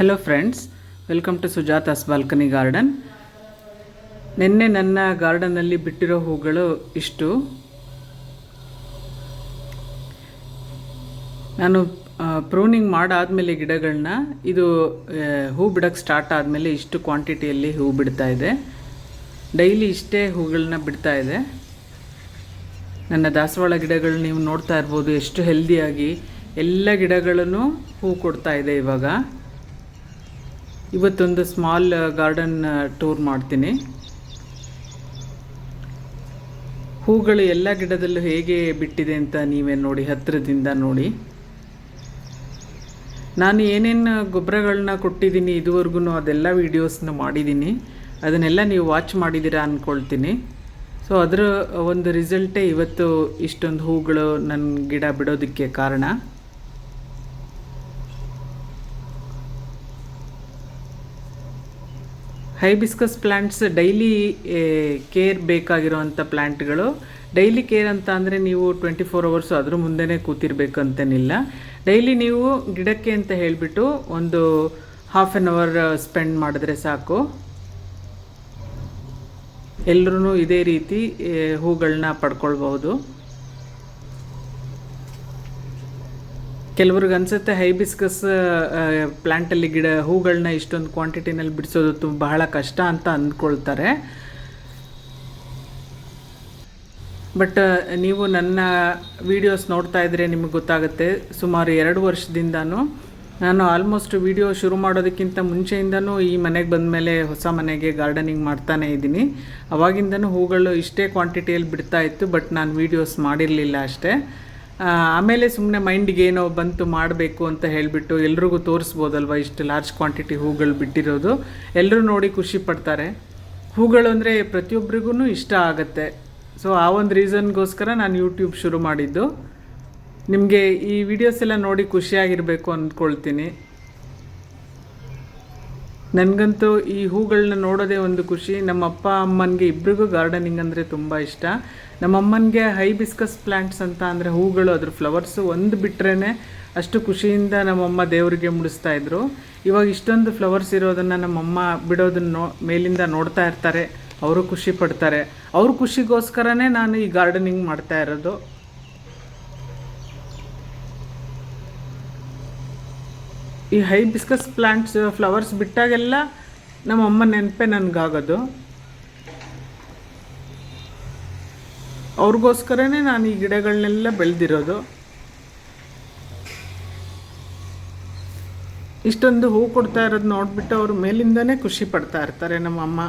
Hello friends, welcome to Sujata's balcony garden. ನಿನ್ನೆ ನನ್ನ ಗಾರ್ಡನ್ನಲ್ಲಿ ಬಿಟ್ಟಿರೋ ಹೂಗಳು ಇಷ್ಟು. ನಾನು ಪ್ರೂನಿಂಗ್ ಮಾಡಾದಮೇಲೆ ಗಿಡಗಳನ್ನ ಇದು ಹೂ ಬಿಡೋಕ್ಕೆ ಸ್ಟಾರ್ಟ್ ಆದಮೇಲೆ ಇಷ್ಟು ಕ್ವಾಂಟಿಟಿಯಲ್ಲಿ ಹೂ ಬಿಡ್ತಾ ಇದೆ. ಡೈಲಿ ಇಷ್ಟೇ ಹೂಗಳನ್ನ ಬಿಡ್ತಾ ಇದೆ. ನನ್ನ ದಾಸವಾಳ ಗಿಡಗಳು ನೀವು ನೋಡ್ತಾ ಇರ್ಬೋದು ಎಷ್ಟು ಹೆಲ್ದಿಯಾಗಿ ಎಲ್ಲ ಗಿಡಗಳನ್ನು ಹೂ ಕೊಡ್ತಾ ಇದೆ. ಇವತ್ತೊಂದು ಸ್ಮಾಲ್ ಗಾರ್ಡನ್ ಟೂರ್ ಮಾಡ್ತೀನಿ. ಹೂಗಳು ಎಲ್ಲ ಗಿಡದಲ್ಲೂ ಹೇಗೆ ಬಿಟ್ಟಿದೆ ಅಂತ ನೀವೇ ನೋಡಿ, ಹತ್ತಿರದಿಂದ ನೋಡಿ. ನಾನು ಏನೇನು ಗೊಬ್ಬರಗಳನ್ನ ಕೊಟ್ಟಿದ್ದೀನಿ ಇದುವರೆಗೂ ಅದೆಲ್ಲ ವೀಡಿಯೋಸ್ನ ಮಾಡಿದ್ದೀನಿ. ಅದನ್ನೆಲ್ಲ ನೀವು ವಾಚ್ ಮಾಡಿದ್ದೀರಾ ಅಂದ್ಕೊಳ್ತೀನಿ. ಸೊ ಅದರ ಒಂದು ರಿಸಲ್ಟೇ ಇವತ್ತು ಇಷ್ಟೊಂದು ಹೂಗಳು ನನ್ನ ಗಿಡ ಬಿಡೋದಕ್ಕೆ ಕಾರಣ. ಹೈಬಿಸ್ಕಸ್ ಪ್ಲ್ಯಾಂಟ್ಸ್ ಡೈಲಿ ಕೇರ್ ಬೇಕಾಗಿರೋವಂಥ ಪ್ಲ್ಯಾಂಟ್ಗಳು. ಡೈಲಿ ಕೇರ್ ಅಂತ ಅಂದರೆ ನೀವು 24 ಅವರ್ಸು ಅದ್ರ ಮುಂದೆನೇ ಕೂತಿರ್ಬೇಕಂತೇನಿಲ್ಲ. ಡೈಲಿ ನೀವು ಗಿಡಕ್ಕೆ ಅಂತ ಹೇಳಿಬಿಟ್ಟು ಒಂದು ಹಾಫ್ ಆನ್ ಅವರ್ ಸ್ಪೆಂಡ್ ಮಾಡಿದ್ರೆ ಸಾಕು. ಎಲ್ಲರೂ ಇದೇ ರೀತಿ ಹೂಗಳನ್ನ ಪಡ್ಕೊಳ್ಬಹುದು. ಕೆಲವ್ರಿಗೆ ಅನಿಸುತ್ತೆ ಹೈಬಿಸ್ಕಸ್ ಪ್ಲ್ಯಾಂಟಲ್ಲಿ ಹೂಗಳನ್ನ ಇಷ್ಟೊಂದು ಕ್ವಾಂಟಿಟಿನಲ್ಲಿ ಬಿಡಿಸೋದು ಬಹಳ ಕಷ್ಟ ಅಂತ ಅಂದ್ಕೊಳ್ತಾರೆ. ಬಟ್ ನೀವು ನನ್ನ ವೀಡಿಯೋಸ್ ನೋಡ್ತಾ ಇದ್ದರೆ ನಿಮಗೆ ಗೊತ್ತಾಗುತ್ತೆ. ಸುಮಾರು 2 ವರ್ಷದಿಂದನೂ ನಾನು ಆಲ್ಮೋಸ್ಟ್ ವೀಡಿಯೋ ಶುರು ಮಾಡೋದಕ್ಕಿಂತ ಮುಂಚೆಯಿಂದನೂ ಈ ಮನೆಗೆ ಬಂದ ಮೇಲೆ ಹೊಸ ಮನೆಗೆ ಗಾರ್ಡನಿಂಗ್ ಮಾಡ್ತಾನೇ ಇದ್ದೀನಿ. ಅವಾಗಿಂದನೂ ಹೂಗಳು ಇಷ್ಟೇ ಕ್ವಾಂಟಿಟಿಯಲ್ಲಿ ಬಿಡ್ತಾ ಇತ್ತು, ಬಟ್ ನಾನು ವೀಡಿಯೋಸ್ ಮಾಡಿರಲಿಲ್ಲ ಅಷ್ಟೇ. ಆಮೇಲೆ ಸುಮ್ಮನೆ ಮೈಂಡಿಗೆ ಏನೋ ಬಂತು ಮಾಡಬೇಕು ಅಂತ ಹೇಳಿಬಿಟ್ಟು ಎಲ್ರಿಗೂ ತೋರಿಸ್ಬೋದಲ್ವ ಇಷ್ಟು ಲಾರ್ಜ್ ಕ್ವಾಂಟಿಟಿ ಹೂಗಳು ಬಿಟ್ಟಿರೋದು. ಎಲ್ಲರೂ ನೋಡಿ ಖುಷಿ ಪಡ್ತಾರೆ. ಹೂಗಳು ಅಂದರೆ ಪ್ರತಿಯೊಬ್ಬರಿಗೂ ಇಷ್ಟ ಆಗುತ್ತೆ. ಸೊ ಆ ಒಂದು ರೀಸನ್ಗೋಸ್ಕರ ನಾನು ಯೂಟ್ಯೂಬ್ ಶುರು ಮಾಡಿದ್ದು. ನಿಮಗೆ ಈ ವಿಡಿಯೋಸ್ ಎಲ್ಲ ನೋಡಿ ಖುಷಿಯಾಗಿರಬೇಕು ಅಂದ್ಕೊಳ್ತೀನಿ. ನನಗಂತೂ ಈ ಹೂಗಳನ್ನ ನೋಡೋದೇ ಒಂದು ಖುಷಿ. ನಮ್ಮ ಅಪ್ಪ ಅಮ್ಮನಿಗೆ ಇಬ್ಬರಿಗೂ ಗಾರ್ಡನಿಂಗ್ ಅಂದರೆ ತುಂಬ ಇಷ್ಟ. ನಮ್ಮ ಅಮ್ಮನಿಗೆ ಹೈಬಿಸ್ಕಸ್ ಪ್ಲ್ಯಾಂಟ್ಸ್ ಅಂತ ಅಂದರೆ ಹೂಗಳು, ಅದ್ರ ಫ್ಲವರ್ಸು ಒಂದು ಬಿಟ್ಟರೆ ಅಷ್ಟು ಖುಷಿಯಿಂದ ನಮ್ಮಮ್ಮ ದೇವರಿಗೆ ಮುಡಿಸ್ತಾಯಿದ್ರು. ಇವಾಗ ಇಷ್ಟೊಂದು ಫ್ಲವರ್ಸ್ ಇರೋದನ್ನು ನಮ್ಮಮ್ಮ ಬಿಡೋದನ್ನು ಮೇಲಿಂದ ನೋಡ್ತಾ ಇರ್ತಾರೆ. ಅವರು ಖುಷಿ ಪಡ್ತಾರೆ. ಅವ್ರ ಖುಷಿಗೋಸ್ಕರನೇ ನಾನು ಈ ಗಾರ್ಡನಿಂಗ್ ಮಾಡ್ತಾ ಇರೋದು. ಈ ಹೈಬಿಸ್ಕಸ್ ಪ್ಲ್ಯಾಂಟ್ಸ್ ಫ್ಲವರ್ಸ್ ಬಿಟ್ಟಾಗೆಲ್ಲ ನಮ್ಮಮ್ಮ ನೆನಪೇ ನನಗಾಗೋದು. ಅವ್ರಿಗೋಸ್ಕರನೇ ನಾನು ಈ ಗಿಡಗಳನ್ನೆಲ್ಲ ಬೆಳೆದಿರೋದು. ಇಷ್ಟೊಂದು ಹೂ ಕೊಡ್ತಾ ಇರೋದು ನೋಡಿಬಿಟ್ಟು ಅವರು ಮೇಲಿಂದನೇ ಖುಷಿ ಪಡ್ತಾ ಇರ್ತಾರೆ ನಮ್ಮಮ್ಮ.